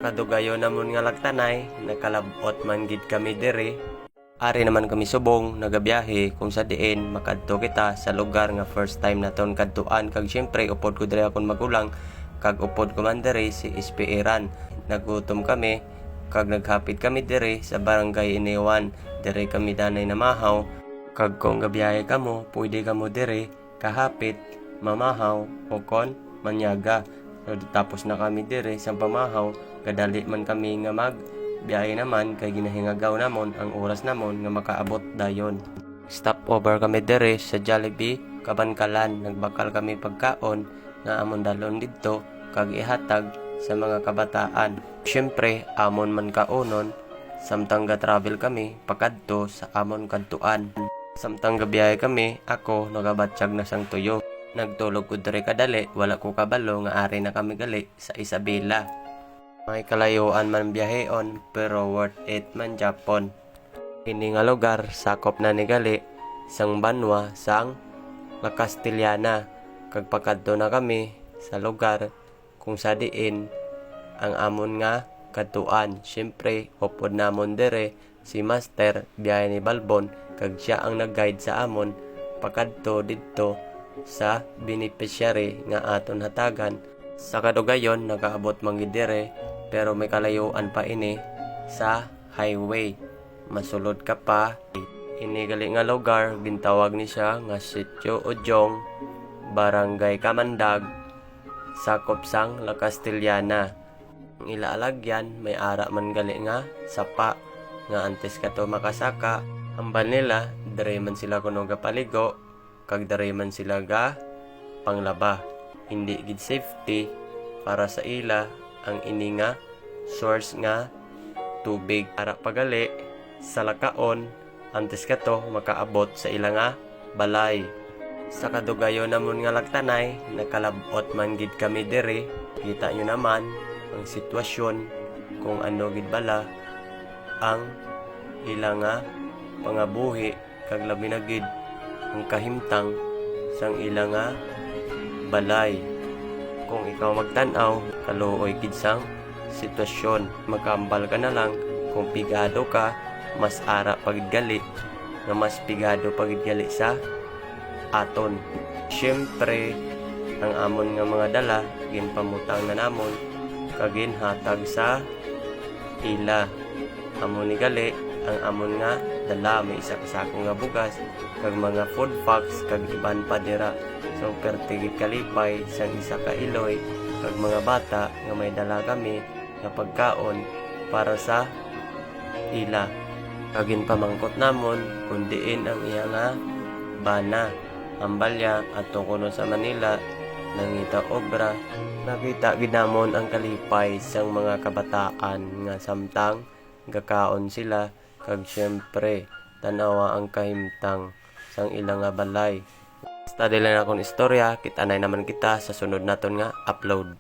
Kadugayo namon nga lagtanay, nakalabot man gid kami diri. Ari naman kami subong, nagabiyahe kung sa diin makadto kita sa lugar nga first time naton kadtuan. Kag syempre upod ko diri akong magulang, kag upod ko man diri si Ispiiran. Nagutom kami, kag naghapit kami diri sa barangay Iniwan. Diri kami danay namahaw, kag kung gabiyahe kamo, pwede kamo diri kahapit, mamahaw o kon manyaga. So, tapos na kami diri sa pamahaw, kadali man kami nga biyahe naman kay ginahingagaw namon ang oras namon nga makaabot dayon. Stop over kami dere sa Jollibee, Kabankalan. Nagbakal kami pagkaon nga amon dalon didto kag ihatag sa mga kabataan. Syempre amon man kaonon samtang ga-travel kami pakadto sa amon kadtuan. Samtang gabiyahe kami, ako nagabatsyag na sang tuyo. Nagtulog ko dere kadali, wala ko kabalo nga ari na kami gali sa Isabela. May kalayuan man biyaheon pero worth it man Japon. Ini nga lugar sakop na ni gali sang banwa sang La Castellana. Kag pakadto na kami sa lugar kung sa diin ang amon nga kadtuan. Syempre upod namon dere si Master biyahe ni Balbon, kag siya ang nag-guide sa amon pakadto didto sa beneficiary nga aton hatagan. Sa kadugayon nakaabot man gid dire pero may kalayuan pa ini sa highway. Masulod ka pa. Ini gali nga lugar gintawag ni siya nga Sitio Ujong, Barangay Kamandag, sakop sang La Castellana. Ang ilaalagyan may ara man gali nga sapa nga antes kato makasaka. Hambal nila dire man sila kuno gapaligo, kag dire man sila ga panglaba. Hindi gid safety para sa ila ang ini nga source nga tubig. Para pagali sa lakaon antes kato makaabot sa ila nga balay. Sa kadugayo namon nga lagtanay, nakalabot man gid kami diri. Kita nyo naman ang sitwasyon kung ano gid bala ang ila nga pangabuhi, kag labi na gid ang kahimtang sang ila nga balay. Kung ikaw magtanaw, kaluoy gid sang sitwasyon, magkambal ka na lang. Kung pigado ka, mas ara pagid gali, nga mas pigado pagid gali sa aton. Syempre ang amon nga mga dala ginpamutang na namon kag ginhatag sa ila. Amon ni gali ang amon nga dala, may isa kasako nga bugas kag mga food packs kag iban pa dira. So pertigit kalipay sang isa ka iloy kag mga bata nga may dala kami nga pagkaon para sa ila. Kagin pamangkot namon kundiin ang iya nga bana ambalya ato kuno sa Manila nangita obra. Nakita gid namon ang kalipay sang mga kabataan nga samtang gakaon sila, kag syempre tanawa ang kahimtang sang ilang nga balay. Basta dili na akong istorya, kita naman kita sa sunod naton nga upload.